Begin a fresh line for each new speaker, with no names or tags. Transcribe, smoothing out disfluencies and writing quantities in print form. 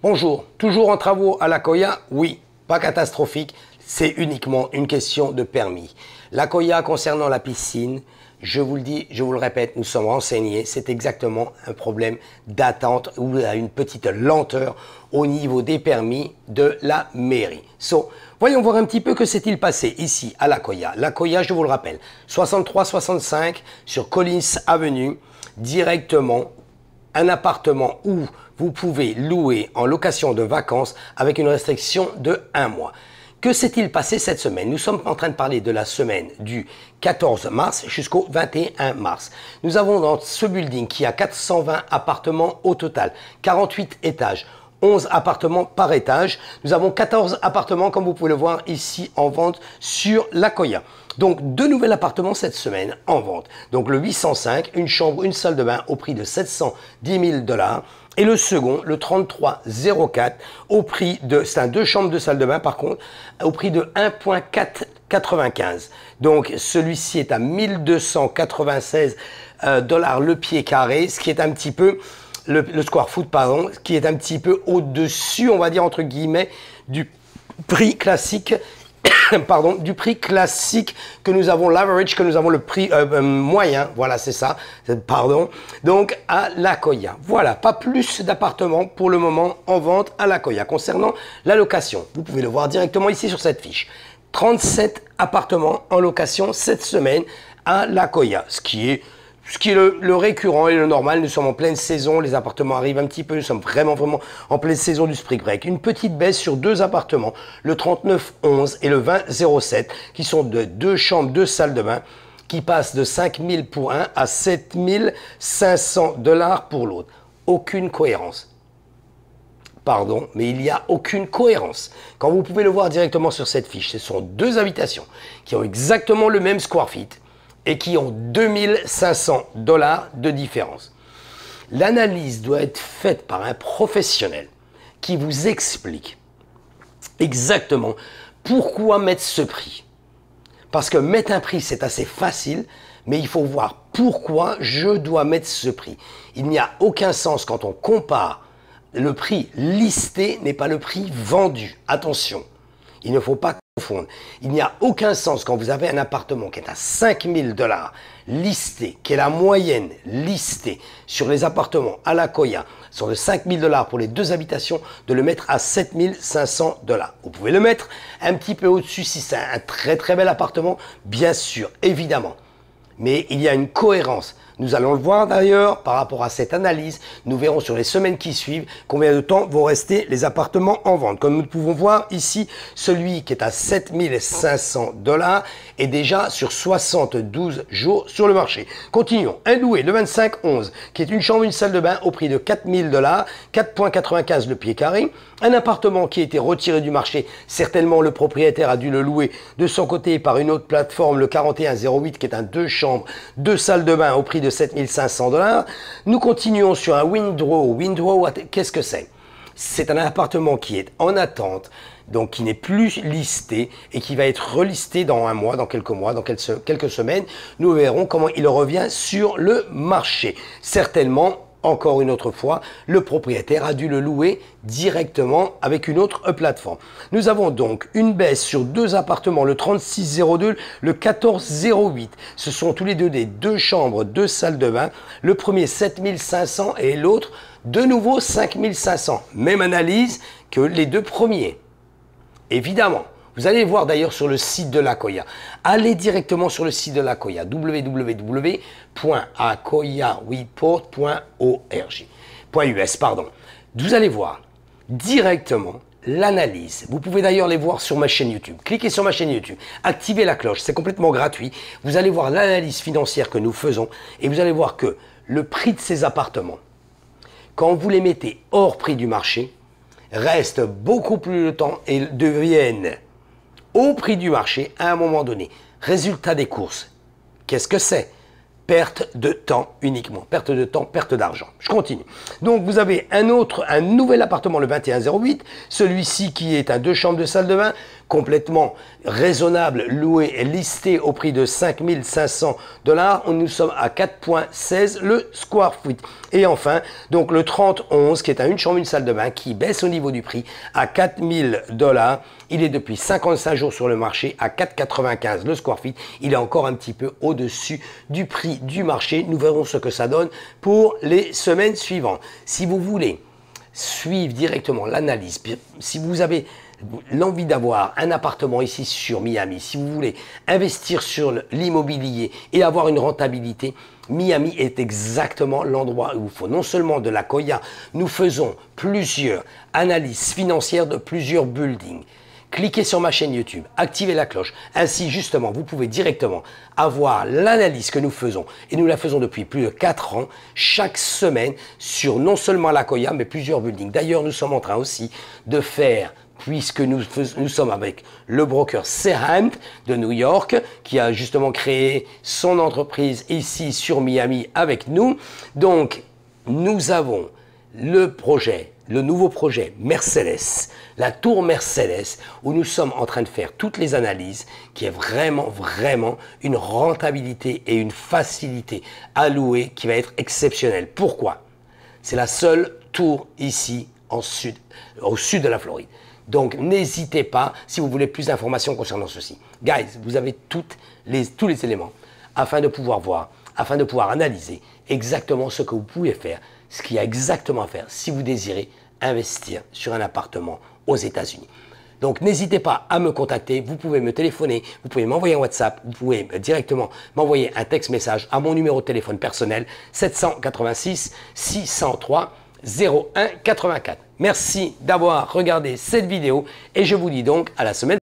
Bonjour, toujours en travaux à l'Akoya? Oui, pas catastrophique, c'est uniquement une question de permis. L'Akoya concernant la piscine, je vous le dis, je vous le répète, nous sommes renseignés, c'est exactement un problème d'attente ou une petite lenteur au niveau des permis de la mairie. Voyons voir un petit peu que s'est-il passé ici à l'Akoya. L'Akoya, je vous le rappelle, 63-65 sur Collins Avenue, directement un appartement où vous pouvez louer en location de vacances avec une restriction de 1 mois. Que s'est-il passé cette semaine? Nous sommes en train de parler de la semaine du 14 mars jusqu'au 21 mars. Nous avons dans ce building qui a 420 appartements au total, 48 étages, 11 appartements par étage. Nous avons 14 appartements, comme vous pouvez le voir ici, en vente sur l'Akoya. Donc, 2 nouveaux appartements cette semaine en vente. Donc, le 805, une chambre, une salle de bain au prix de 710 000 $. Et le second, le 3304, au prix de, c'est un 2 chambres, 2 salles de bain par contre, au prix de 1,495. Donc, celui-ci est à 1296 $ le pied carré, ce qui est un petit peu, le square foot, pardon, ce qui est un petit peu au-dessus, on va dire entre guillemets, du prix classique. Pardon, du prix classique que nous avons, l'average, que nous avons le prix moyen, voilà c'est ça, pardon, donc à l'Akoya. Voilà, pas plus d'appartements pour le moment en vente à l'Akoya. Concernant la location, vous pouvez le voir directement ici sur cette fiche. 37 appartements en location cette semaine à l'Akoya, ce qui est le récurrent et le normal. Nous sommes en pleine saison, les appartements arrivent un petit peu, nous sommes vraiment en pleine saison du spring break. Une petite baisse sur 2 appartements, le 3911 et le 2007, qui sont de 2 chambres, 2 salles de bain, qui passent de 5 000 pour un à 7 500 $ pour l'autre. Aucune cohérence. Pardon, mais il n'y a aucune cohérence. Quand vous pouvez le voir directement sur cette fiche, ce sont 2 habitations qui ont exactement le même square feet et qui ont 2500 $ de différence. L'analyse doit être faite par un professionnel qui vous explique exactement pourquoi mettre ce prix. Parce que mettre un prix, c'est assez facile, mais il faut voir pourquoi je dois mettre ce prix. Il n'y a aucun sens quand on compare le prix listé n'est pas le prix vendu. Attention, il ne faut pas confondre. Il n'y a aucun sens quand vous avez un appartement qui est à 5 000 $ listé, qui est la moyenne listée sur les appartements à l'Akoya, sont de 5 000 $ pour les 2 habitations, de le mettre à 7 500 $. Vous pouvez le mettre un petit peu au-dessus si c'est un très bel appartement, bien sûr, évidemment. Mais il y a une cohérence. Nous allons le voir d'ailleurs par rapport à cette analyse. Nous verrons sur les semaines qui suivent combien de temps vont rester les appartements en vente. Comme nous pouvons voir ici, celui qui est à 7 500 $ est déjà sur 72 jours sur le marché. Continuons. Un loué, le 2511, qui est une chambre, une salle de bain au prix de 4 000 $, 4,95 le pied carré. Un appartement qui a été retiré du marché. Certainement, le propriétaire a dû le louer de son côté par une autre plateforme, le 4108, qui est un 2 chambres, 2 salles de bain au prix de 7 500 $. Nous continuons sur un Windrow. Windrow, qu'est-ce que c'est? C'est un appartement qui est en attente, donc qui n'est plus listé et qui va être relisté dans 1 mois, dans quelques mois, dans quelques semaines. Nous verrons comment il revient sur le marché. Certainement, encore une autre fois, le propriétaire a dû le louer directement avec une autre plateforme. Nous avons donc une baisse sur 2 appartements, le 3602, le 1408. Ce sont tous les deux des 2 chambres, 2 salles de bain. Le premier 7500 et l'autre de nouveau 5500. Même analyse que les 2 premiers. Évidemment. Vous allez voir d'ailleurs sur le site de l'Akoya. Allez directement sur le site de l'Akoya, www.akoyareport.org.us, pardon. Vous allez voir directement l'analyse. Vous pouvez d'ailleurs les voir sur ma chaîne YouTube. Cliquez sur ma chaîne YouTube, activez la cloche, c'est complètement gratuit. Vous allez voir l'analyse financière que nous faisons et vous allez voir que le prix de ces appartements, quand vous les mettez hors prix du marché, reste beaucoup plus de temps et deviennent au prix du marché à un moment donné. Résultat des courses, qu'est-ce que c'est? Perte de temps uniquement. Perte de temps, perte d'argent. Je continue. Donc vous avez un nouvel appartement, le 2108. Celui-ci qui est un 2 chambres, 2 salles de bain, complètement raisonnable, loué et listé au prix de 5 500 $. Nous sommes à 4,16 le square foot. Et enfin, donc le 3011 qui est à une chambre, une salle de bain qui baisse au niveau du prix à 4 000 $. Il est depuis 55 jours sur le marché à 4,95 le square feet. Il est encore un petit peu au-dessus du prix du marché. Nous verrons ce que ça donne pour les semaines suivantes. Si vous voulez suivre directement l'analyse, si vous avez l'envie d'avoir un appartement ici sur Miami, si vous voulez investir sur l'immobilier et avoir une rentabilité, Miami est exactement l'endroit où il faut. Non seulement de la Koya, nous faisons plusieurs analyses financières de plusieurs buildings. Cliquez sur ma chaîne YouTube, activez la cloche. Ainsi, justement, vous pouvez directement avoir l'analyse que nous faisons. Et nous la faisons depuis plus de 4 ans, chaque semaine, sur non seulement la Koya, mais plusieurs buildings. D'ailleurs, nous sommes en train aussi de faire, puisque nous sommes avec le broker Serhant de New York, qui a justement créé son entreprise ici sur Miami avec nous. Donc, nous avons le projet, le nouveau projet Mercedes, la tour Mercedes, où nous sommes en train de faire toutes les analyses, qui est vraiment une rentabilité et une facilité à louer qui va être exceptionnelle. Pourquoi? C'est la seule tour ici au sud de la Floride. Donc, n'hésitez pas si vous voulez plus d'informations concernant ceci. Guys, vous avez tous les éléments afin de pouvoir voir, afin de pouvoir analyser exactement ce que vous pouvez faire, ce qu'il y a exactement à faire si vous désirez investir sur un appartement aux États-Unis. Donc, n'hésitez pas à me contacter. Vous pouvez me téléphoner, vous pouvez m'envoyer un WhatsApp, vous pouvez directement m'envoyer un texte message à mon numéro de téléphone personnel 786 603 01 84. Merci d'avoir regardé cette vidéo et je vous dis donc à la semaine prochaine.